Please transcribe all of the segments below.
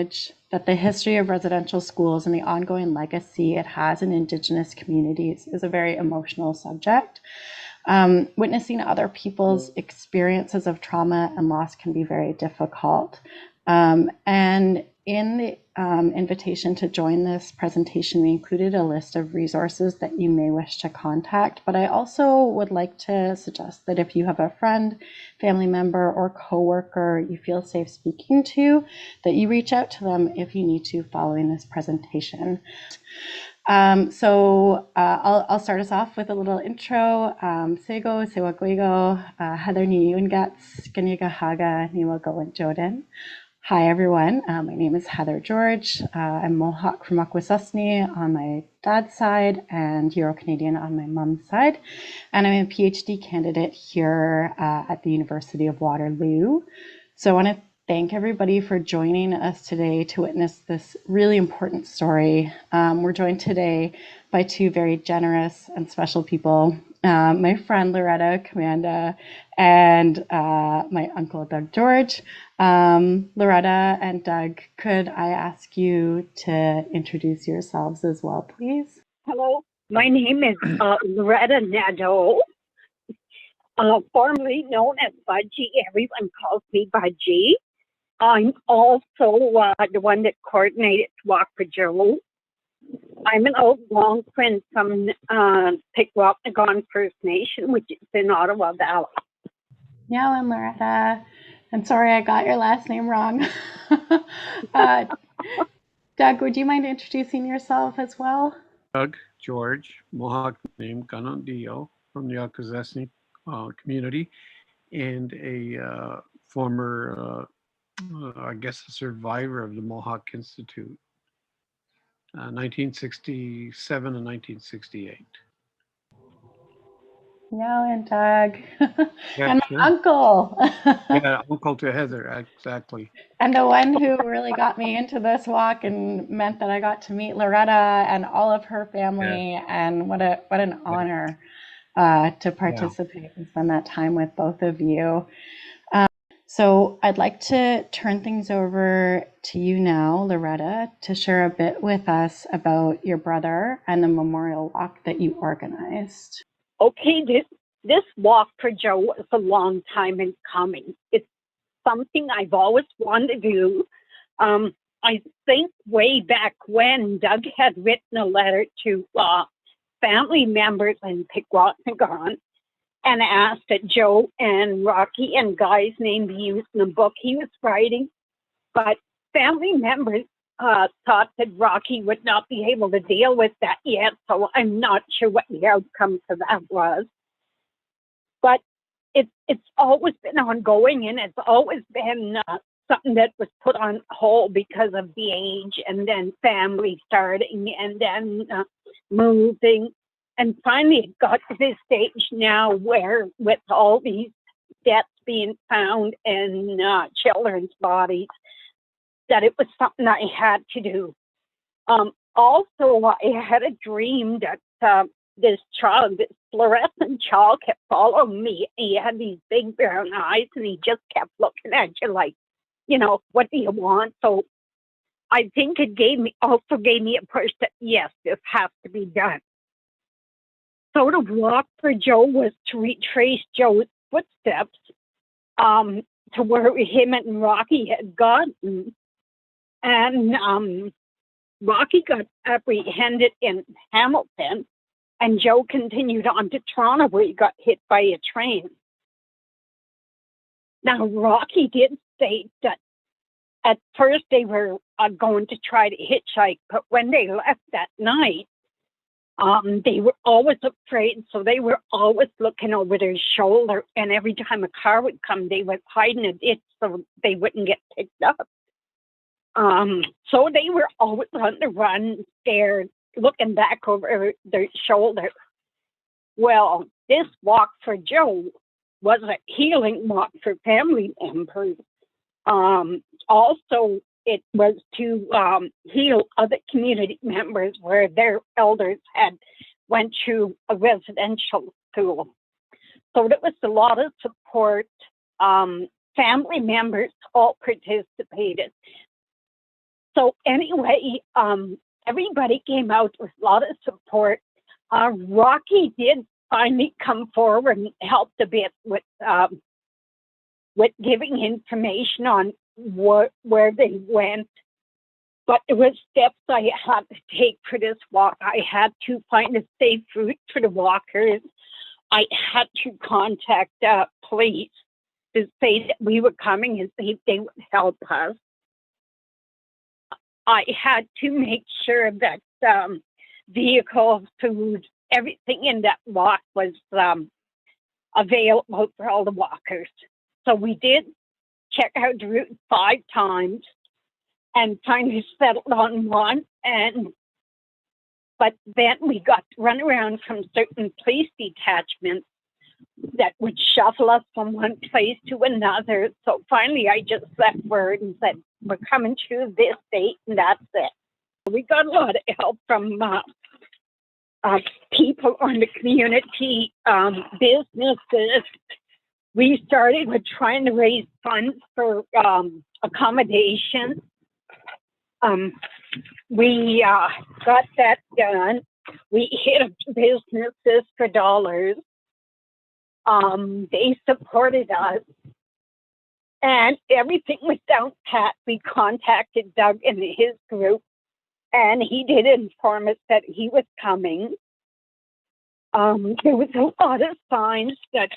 acknowledge that the history of residential schools and the ongoing legacy it has in Indigenous communities is a very emotional subject. Witnessing other people's experiences of trauma and loss can be very difficult. And in the invitation to join this presentation, we included a list of resources that you may wish to contact, but I also would like to suggest that if you have a friend, family member, or coworker you feel safe speaking to, that you reach out to them if you need to following this presentation. I'll start us off with a little intro. Sego, Sewaguigo, Heather ni Yungats, Ganyiga Haga, Niwago Jordan. Hi, everyone. My name is Heather George. I'm Mohawk from Akwesasne on my dad's side and Euro-Canadian on my mom's side. And I'm a PhD candidate here at the University of Waterloo. So I want to thank everybody for joining us today to witness this really important story. We're joined today by two very generous and special people. My friend Loretta Commanda and my uncle Doug George. Loretta and Doug, could I ask you to introduce yourselves as well, please? Hello, my name is Loretta Nadeau, formerly known as Budgie. Everyone calls me Budgie. I'm also the one that coordinated Walk for Joe. I'm an old Algonquin from Pikwakanagan First Nation, which is in Ottawa Valley. Yeah, and Loretta. I'm sorry I got your last name wrong. Doug, would you mind introducing yourself as well? Doug George, Mohawk name Kanentiio from the Akwesasne community, and a former, I guess, a survivor of the Mohawk Institute, 1967 and 1968. Yeah, and Doug. Yeah, and my uncle. Yeah, uncle to Heather, exactly. And the one who really got me into this walk and meant that I got to meet Loretta and all of her family. Yeah. And what an honor to participate and spend that time with both of you. So I'd like to turn things over to you now, Loretta, to share a bit with us about your brother and the memorial walk that you organized. Okay, this Walk for Joe was a long time in coming. It's something I've always wanted to do. I think way back when Doug had written a letter to family members in Pikwakanagan and asked that Joe and Rocky and Guy's name be used in the book he was writing. But family members thought that Rocky would not be able to deal with that yet, so I'm not sure what the outcome to that was. But it's always been ongoing, and it's always been something that was put on hold because of the age, and then family starting, and then moving. And finally, it got to this stage now where, with all these deaths being found in children's bodies, that it was something I had to do. Also, I had a dream that this child, this fluorescent child, kept following me. He had these big brown eyes, and he just kept looking at you like, what do you want? So I think it gave me a push that, yes, this has to be done. So the Walk for Joe was to retrace Joe's footsteps to where him and Rocky had gotten. And Rocky got apprehended in Hamilton, and Joe continued on to Toronto, where he got hit by a train. Now, Rocky did state that at first they were going to try to hitchhike, but when they left that night, they were always afraid, so they were always looking over their shoulder, and every time a car would come, they would hide in a ditch so they wouldn't get picked up. So they were always on the run, scared, looking back over their shoulder. Well, this Walk for Joe was a healing walk for family members. Also, it was to heal other community members where their elders had went to a residential school. So there was a lot of support. Family members all participated. So anyway, everybody came out with a lot of support. Rocky did finally come forward and helped a bit with giving information on where they went. But there was steps I had to take for this walk. I had to find a safe route for the walkers. I had to contact police to say that we were coming and see if they would help us. I had to make sure that vehicles, food, everything in that walk was available for all the walkers. So we did check out the route 5 times and finally settled on one. But then we got to run around from certain police detachments that would shuffle us from one place to another. So finally, I just left word and said, we're coming through this date, and that's it. We got a lot of help from people on the community, businesses. We started with trying to raise funds for accommodation. We got that done. We hit up businesses for dollars. They supported us. And everything was down pat. We contacted Doug and his group, and he did inform us that he was coming. There was a lot of signs that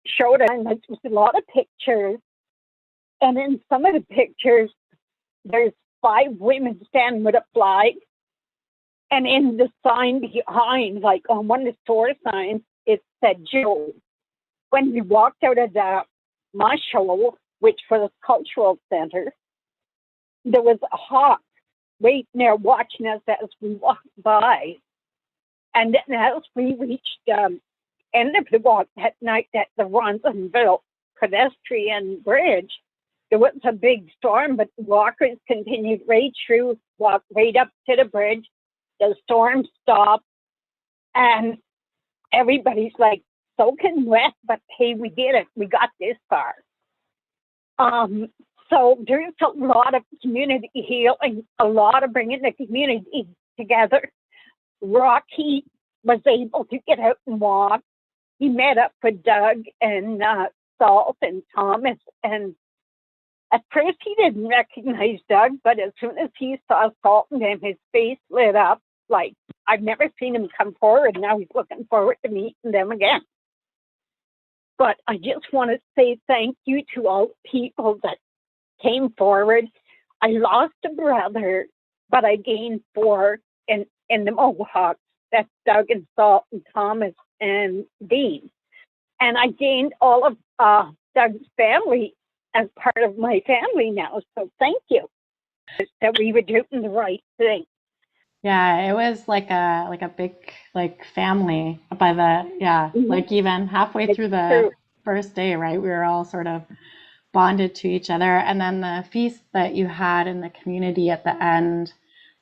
showed us, and there was a lot of pictures. And in some of the pictures, there's 5 women standing with a flag. And in the sign behind, like on one of the store signs, it said Joe. When we walked out of the Mashal, which was a cultural center, there was a hawk waiting there watching us as we walked by. And then as we reached the end of the walk that night at the Ronsonville pedestrian bridge, there was a big storm, but the walkers continued right through, walked right up to the bridge. The storm stopped, and everybody's like soaking wet, but hey, we did it. We got this far. So there's a lot of community healing, a lot of bringing the community together. Rocky was able to get out and walk. He met up with Doug and Salt and Thomas, and at first he didn't recognize Doug, but as soon as he saw Salt and him, his face lit up. Like, I've never seen him come forward. Now he's looking forward to meeting them again. But I just want to say thank you to all the people that came forward. I lost a brother, but I gained 4 in the Mohawks. That's Doug and Salt and Thomas and Dean. And I gained all of Doug's family as part of my family now. So thank you that we were doing the right thing. Yeah, it was like a big family by the like even halfway through the first day, right? We were all sort of bonded to each other, and then the feast that you had in the community at the end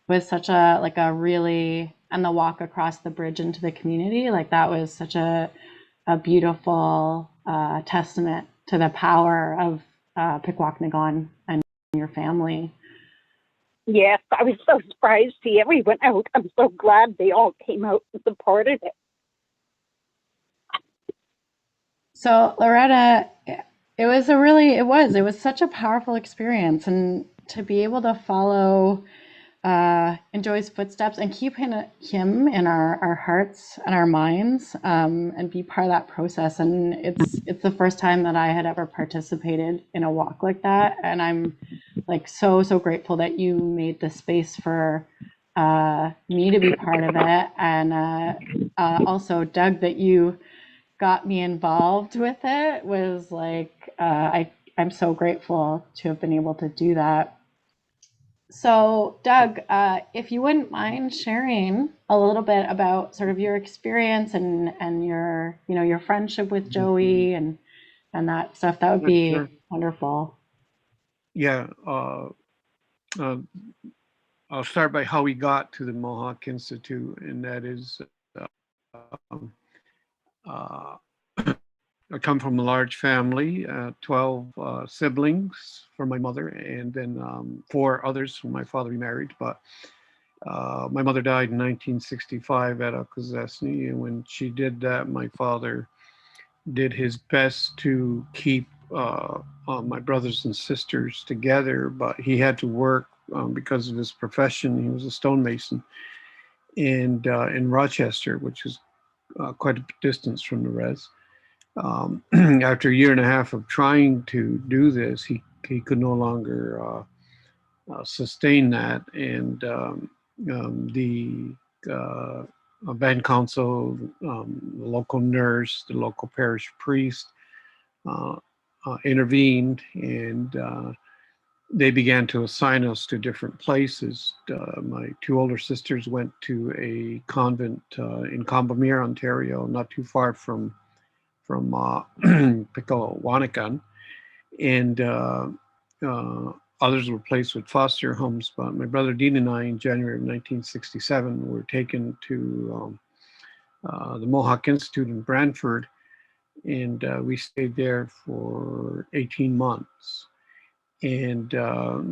was such a really, and the walk across the bridge into the community, like that was such a beautiful testament to the power of Pikwakanagan and your family. Yes, I was so surprised to see everyone out. I'm so glad they all came out and supported it. So Loretta, it was such a powerful experience, and to be able to follow in Joey's footsteps and keep him in our hearts and our minds, and be part of that process. And it's the first time that I had ever participated in a walk like that, and I'm like so grateful that you made the space for me to be part of it, and also Doug, that you got me involved with it. Was like I'm so grateful to have been able to do that. So, Doug, if you wouldn't mind sharing a little bit about sort of your experience and your your friendship with Joey and that stuff, that would be wonderful. Yeah, I'll start by how we got to the Mohawk Institute, and that is I come from a large family, 12 siblings from my mother, and then four others whom my father remarried. But my mother died in 1965 at Alcozesny, and when she did that, my father did his best to keep my brothers and sisters together, but he had to work because of his profession. He was a stonemason, and in Rochester, which is quite a distance from the res. After a year and a half of trying to do this, he could no longer sustain that, and the band council, the local nurse, the local parish priest uh, intervened, and they began to assign us to different places. My two older sisters went to a convent in Combamere, Ontario, not too far from Pickawanakan, and others were placed with foster homes. But my brother Dean and I, in January of 1967, were taken to the Mohawk Institute in Brantford, and we stayed there for 18 months. And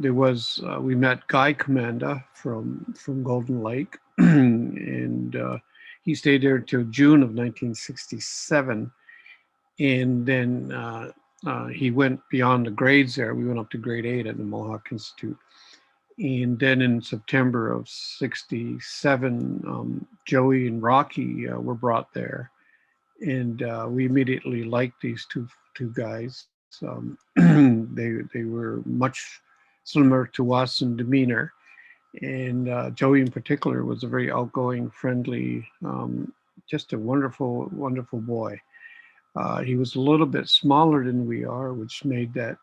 there was we met Guy Commanda from Golden Lake, and he stayed there until June of 1967, and then he went beyond the grades there. We went up to grade 8 at the Mohawk Institute. And then in September of 67, Joey and Rocky were brought there. And we immediately liked these two guys. They were much similar to us in demeanor. And Joey in particular was a very outgoing, friendly, just a wonderful, wonderful boy. He was a little bit smaller than we are, which made that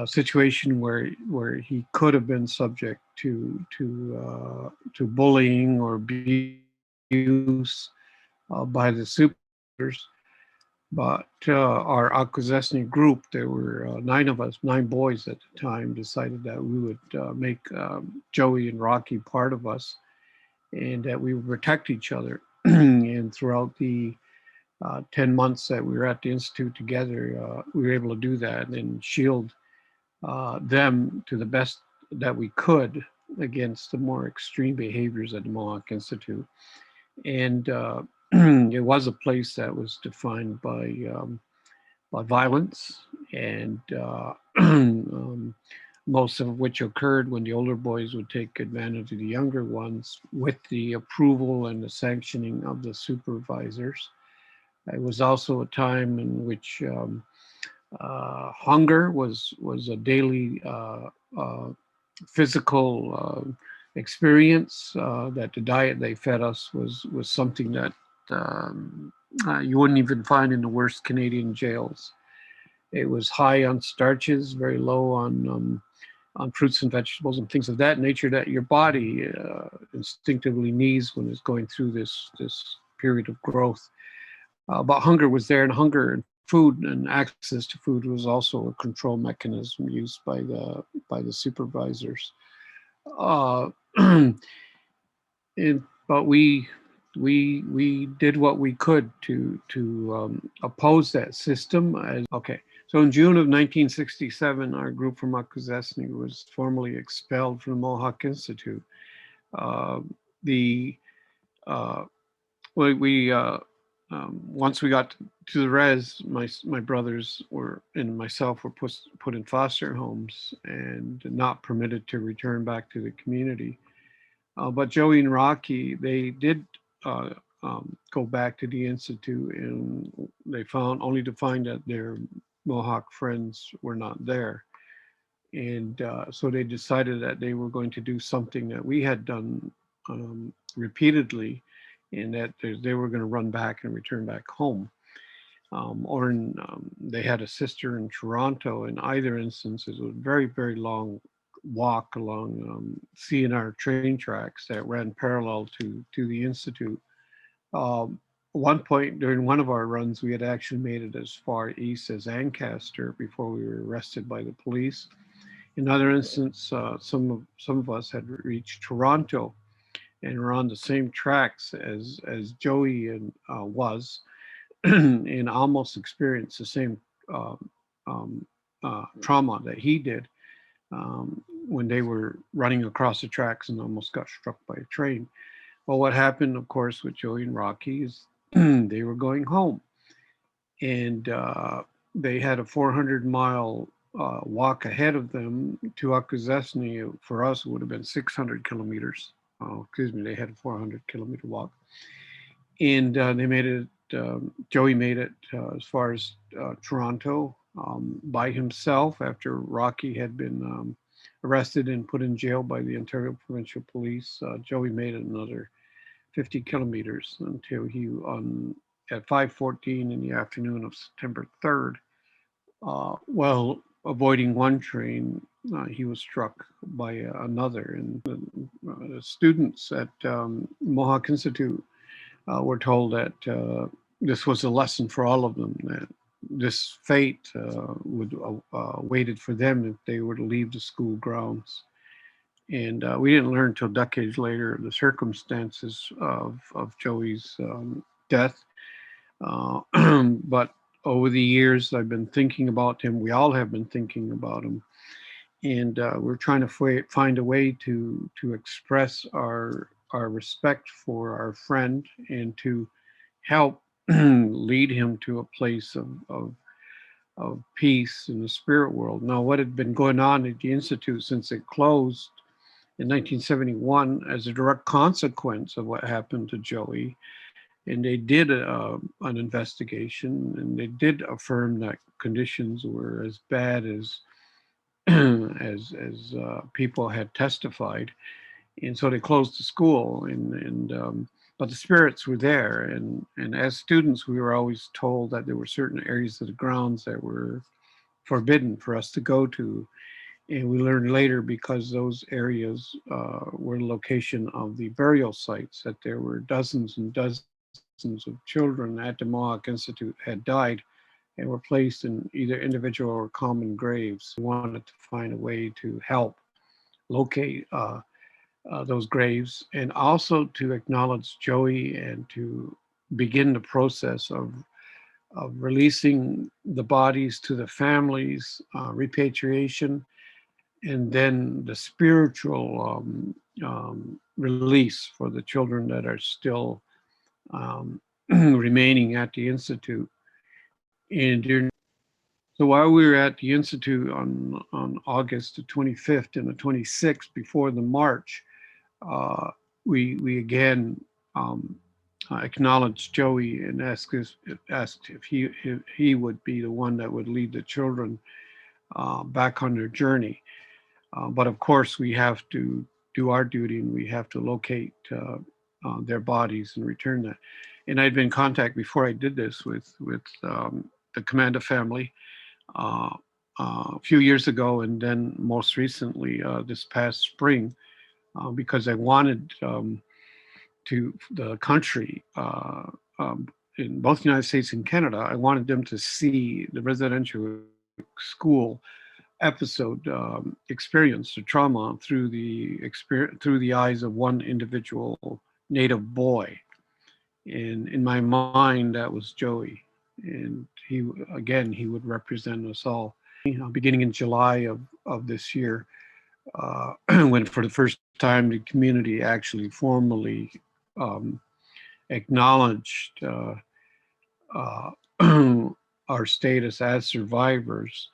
situation where he could have been subject to bullying or abuse by the supervisors. But our Akwesasne group, there were 9 of us, 9 boys at the time, decided that we would make Joey and Rocky part of us, and that we would protect each other. And throughout the 10 months that we were at the Institute together, we were able to do that and shield them to the best that we could against the more extreme behaviors at the Mohawk Institute. And it was a place that was defined by violence, and most of which occurred when the older boys would take advantage of the younger ones with the approval and the sanctioning of the supervisors. It was also a time in which hunger was a daily physical experience. That the diet they fed us was something that you wouldn't even find in the worst Canadian jails. It was high on starches, very low on fruits and vegetables and things of that nature that your body instinctively needs when it's going through this period of growth. But hunger was there, and hunger and food and access to food was also a control mechanism used by the supervisors. Uh, and, but we did what we could to oppose that system. Okay, so in June of 1967, our group from Akwesasne was formally expelled from the Mohawk Institute. The we once we got to the res, my brothers were and myself were put in foster homes and not permitted to return back to the community. But Joey and Rocky, they did go back to the institute, and they found only to find that their Mohawk friends were not there. And so they decided that they were going to do something that we had done repeatedly, and that they were going to run back and return back home. They had a sister in Toronto. In either instance, it was a very, very long walk along CNR train tracks that ran parallel to the Institute. One point during one of our runs, we had actually made it as far east as Ancaster before we were arrested by the police. In other instance, some of us had reached Toronto and were on the same tracks as Joey and was. and almost experienced the same um, trauma that he did when they were running across the tracks and almost got struck by a train. Well, what happened, of course, with Joey and Rocky is they were going home, and they had a 400-mile walk ahead of them to Akwesasne. For us, it would have been 600 kilometers. Excuse me, they had a 400-kilometer walk, and they made it. Joey made it as far as Toronto by himself after Rocky had been arrested and put in jail by the Ontario Provincial Police. Joey made it another 50 kilometers until he at 5:14 in the afternoon of September 3rd, while avoiding one train, he was struck by another. And the students at Mohawk Institute were told that this was a lesson for all of them, that this fate would waited for them if they were to leave the school grounds. And we didn't learn until decades later the circumstances of Joey's death. But over the years, I've been thinking about him. We all have been thinking about him. And we're trying to find a way to express our respect for our friend and to help lead him to a place of peace in the spirit world. Now, what had been going on at the Institute since it closed in 1971 as a direct consequence of what happened to Joey. And they did an investigation, and they did affirm that conditions were as bad as as people had testified. And so they closed the school, and but the spirits were there. And as students, we were always told that there were certain areas of the grounds that were forbidden for us to go to. And we learned later, because those areas were the location of the burial sites, that there were dozens and dozens of children at the Mohawk Institute had died and were placed in either individual or common graves. We wanted to find a way to help locate those graves, and also to acknowledge Joey and to begin the process of releasing the bodies to the families, repatriation, and then the spiritual release for the children that are still remaining at the Institute. And so while we were at the Institute on August the 25th and the 26th, before the march, we again acknowledged Joey and asked if he would be the one that would lead the children back on their journey. But of course, we have to do our duty, and we have to locate their bodies and return that. And I'd been in contact before I did this with the Commanda family a few years ago, and then most recently this past spring, because I wanted to the country in both the United States and Canada, I wanted them to see the residential school episode experience the trauma through the eyes of one individual Native boy. And in my mind, that was Joey. And he would represent us all. Beginning in July of this year, when for the first time the community actually formally acknowledged our status as survivors.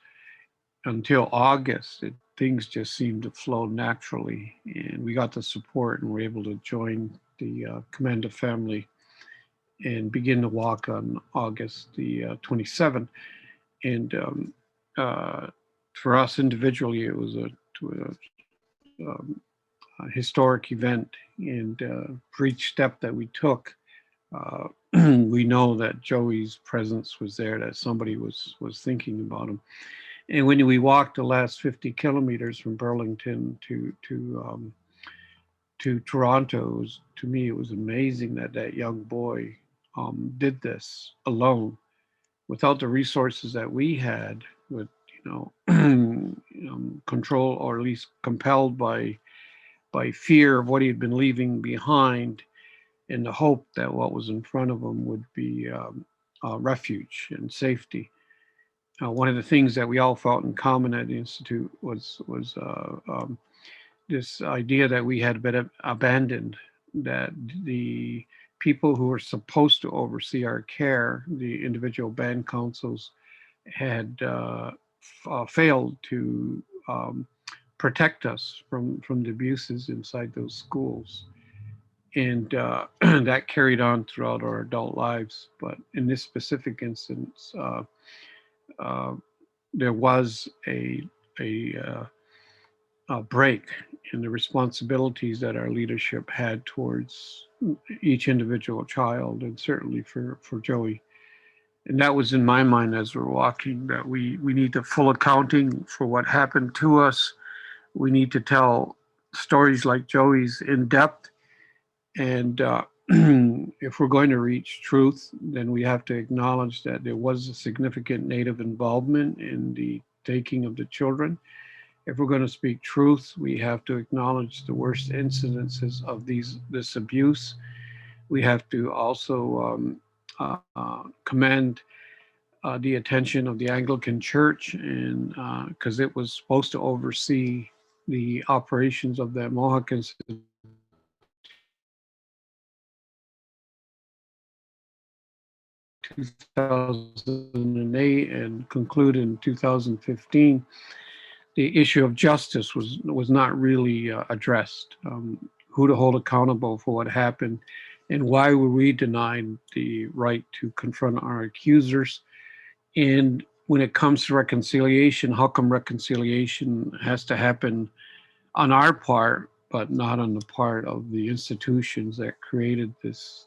Until August, things just seemed to flow naturally, and we got the support and were able to join the Commanda family and begin the walk on August the 27th. And for us individually, it was a historic event, and for each step that we took, we know that Joey's presence was there, that somebody was thinking about him. And when we walked the last 50 kilometers from Burlington to Toronto, to me, it was amazing that young boy did this alone, without the resources that we had, with control, or at least compelled by fear of what he had been leaving behind, and the hope that what was in front of him would be refuge and safety. One of the things that we all felt in common at the Institute was this idea that we had been abandoned, that the people who were supposed to oversee our care, the individual band councils, had failed to protect us from the abuses inside those schools. And that carried on throughout our adult lives. But in this specific instance, uh, there was a a break in the responsibilities that our leadership had towards each individual child, and certainly for Joey. And that was in my mind as we're walking, that we need the full accounting for what happened to us. We need to tell stories like Joey's in depth. And if we're going to reach truth, then we have to acknowledge that there was a significant Native involvement in the taking of the children. If we're going to speak truth, we have to acknowledge the worst incidences of this abuse. We have to also commend the attention of the Anglican Church, and because it was supposed to oversee the operations of the Mohawk Institute in 2008 and conclude in 2015, the issue of justice was not really addressed. Who to hold accountable for what happened, and why were we denied the right to confront our accusers? And when it comes to reconciliation, how come reconciliation has to happen on our part, but not on the part of the institutions that created this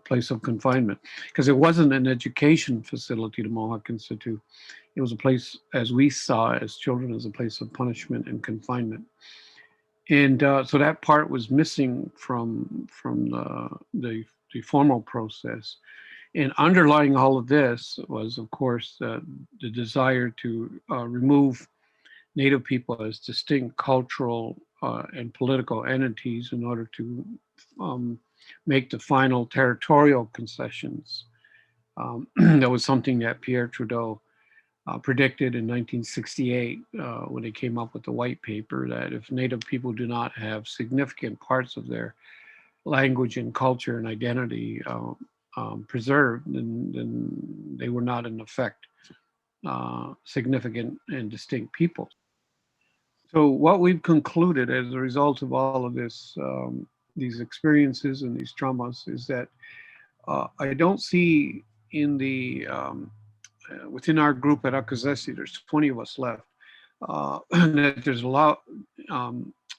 place of confinement? Because it wasn't an education facility, the Mohawk Institute. It was a place, as we saw as children, as a place of punishment and confinement. And so that part was missing from the formal process. And underlying all of this was, of course, the desire to remove Native people as distinct cultural and political entities in order to make the final territorial concessions. That was something that Pierre Trudeau predicted in 1968 when they came up with the white paper, that if Native people do not have significant parts of their language and culture and identity preserved, then they were not in effect significant and distinct people. So what we've concluded as a result of all of this, these experiences and these traumas, is that I don't see in the within our group at Akazesi, there's 20 of us left, that there's a lot, how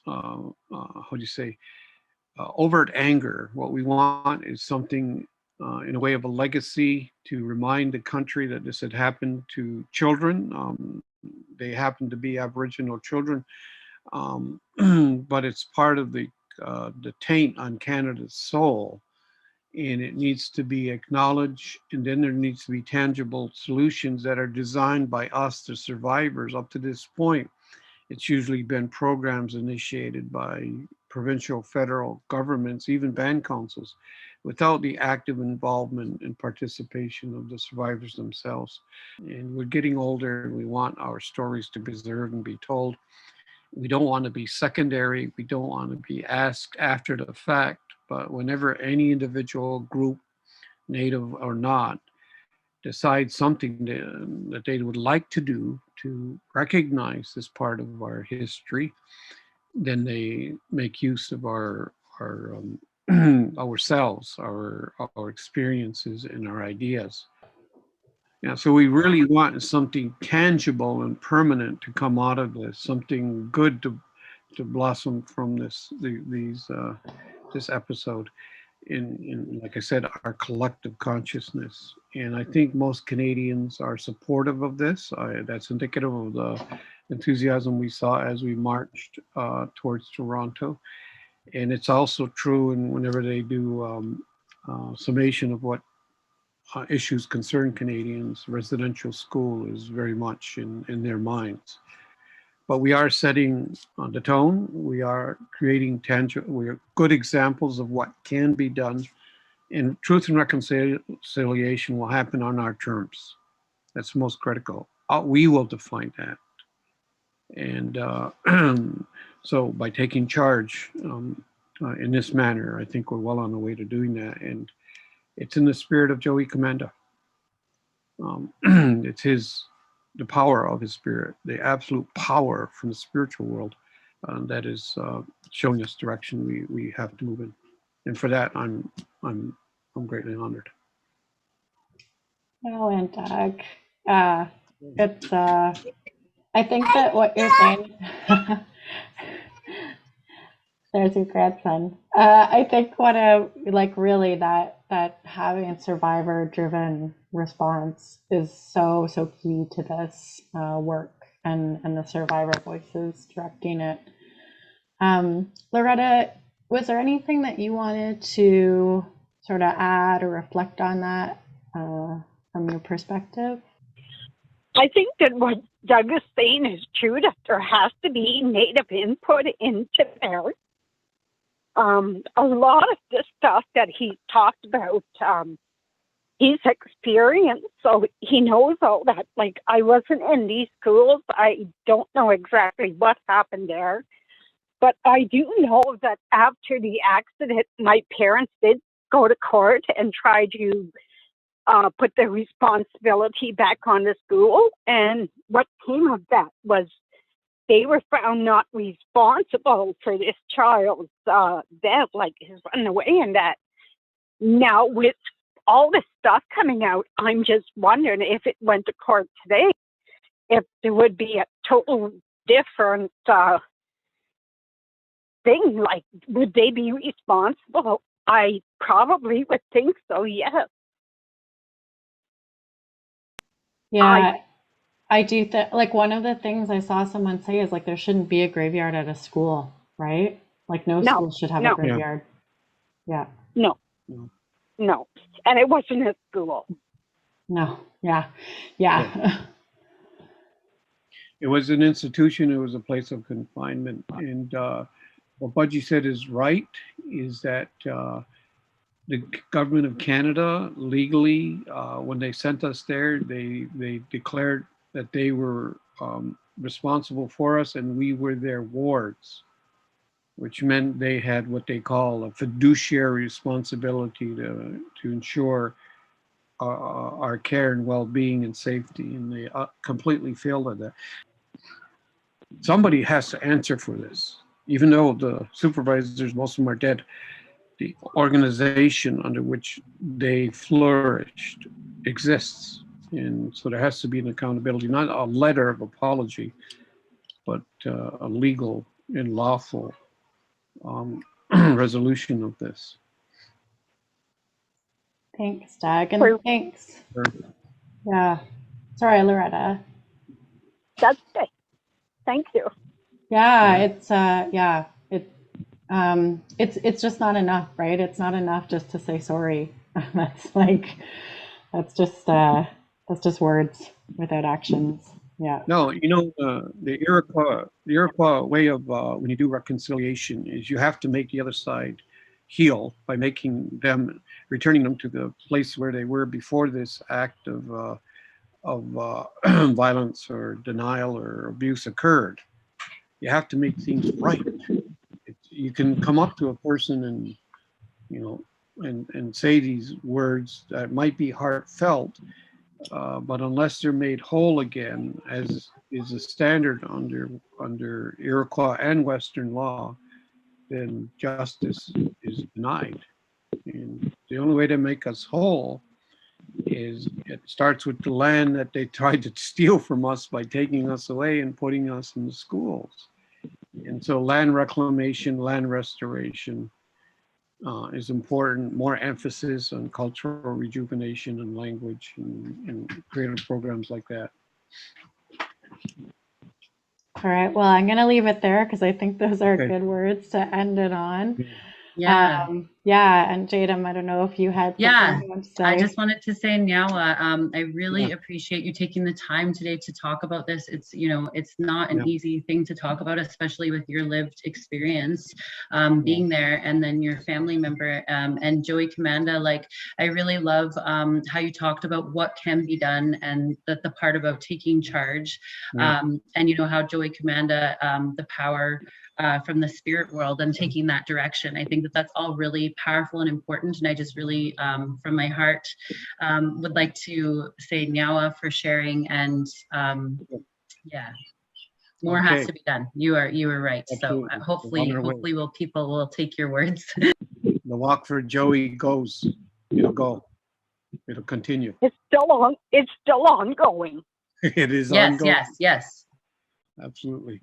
do you say, overt anger. What we want is something in a way of a legacy to remind the country that this had happened to children. They happen to be Aboriginal children, but it's part of the taint on Canada's soul, and it needs to be acknowledged. And then there needs to be tangible solutions that are designed by us, the survivors. Up to this point, it's usually been programs initiated by provincial, federal governments, even band councils, without the active involvement and participation of the survivors themselves. And we're getting older, and we want our stories to be preserved and be told. We don't want to be secondary. We don't want to be asked after the fact. But whenever any individual group, Native or not, decide something that they would like to do to recognize this part of our history, then they make use of our ourselves, our experiences, and our ideas. Yeah, so we really want something tangible and permanent to come out of this, something good to blossom from this episode. In, like I said, our collective consciousness. And I think most Canadians are supportive of this. That's indicative of the enthusiasm we saw as we marched towards Toronto. And it's also true in whenever they do summation of what issues concern Canadians, residential school is very much in their minds. But we are setting the tone. We are creating tangible, we are good examples of what can be done And truth and reconciliation will happen on our terms. That's most critical. We will define that. And so by taking charge in this manner, I think we're well on the way to doing that. And it's in the spirit of Joey Commanda. It's the power of his spirit, the absolute power from the spiritual world that is showing us direction we have to move in. And for that, I'm greatly honored. Oh, and Doug, it's I think that what you're saying, there's your grandson. I think what like really that having a survivor driven response is so key to this work and the survivor voices directing it. Loretta, was there anything that you wanted to sort of add or reflect on that from your perspective? I think that what Doug is saying is true, that there has to be Native input into there. A lot of the stuff that he talked about, he's experienced, so he knows all that. Like, I wasn't in these schools. I don't know exactly what happened there. But I do know that after the accident, my parents did go to court and try to put the responsibility back on the school. And what came of that was they were found not responsible for this child's death, like his runaway and that. Now, with all this stuff coming out, I'm just wondering if it went to court today, if there would be a total different thing. Like, would they be responsible? I probably would think so, yes. Yeah, I do think, like, one of the things I saw someone say is like there shouldn't be a graveyard at a school, right? Like no school should have a no, graveyard. Yeah. no, No. no. And it wasn't a school. No. Yeah. It was an institution. It was a place of confinement. And what Budgie said is right, is that the government of Canada legally, when they sent us there, they declared that they were responsible for us and we were their wards, which meant they had what they call a fiduciary responsibility to ensure our care and well-being and safety, and they completely failed at that. Somebody has to answer for this. Even though the supervisors, most of them are dead, the organization under which they flourished exists. And so there has to be an accountability, not a letter of apology, but a legal and lawful resolution of this. Thanks, Doug. And thanks. Sure. Yeah. Sorry, Loretta. That's okay. Thank you. Yeah, it's just not enough, right? It's not enough just to say sorry. that's just words without actions. Yeah. No, the Iroquois way of when you do reconciliation is you have to make the other side heal by returning them to the place where they were before this act of violence or denial or abuse occurred. You have to make things right. You can come up to a person and say these words that might be heartfelt, but unless they're made whole again, as is the standard under Iroquois and Western law, then justice is denied. And the only way to make us whole is it starts with the land that they tried to steal from us by taking us away and putting us in the schools. And so land reclamation, land restoration is important. More emphasis on cultural rejuvenation and language and creative programs like that. All right. Well, I'm going to leave it there because I think those are good words to end it on. Yeah. Yeah, and Jadam, I don't know if you had Yeah, something you want to say. I just wanted to say, Nyawa, I really Yeah. appreciate you taking the time today to talk about this. It's, it's not an Yeah. easy thing to talk about, especially with your lived experience, being there, and then your family member, and Joey Commanda. Like, I really love how you talked about what can be done, and the part about taking charge, Yeah. and how Joey Commanda, the power from the spirit world and taking that direction. I think that that's all really powerful and important. And I just really, from my heart, would like to say Nyawa for sharing. And yeah, more has to be done. You are right. Absolutely. So hopefully people will take your words. The walk for Joey goes. It'll go. It'll continue. It's still ongoing. It is Yes, ongoing. yes. Absolutely.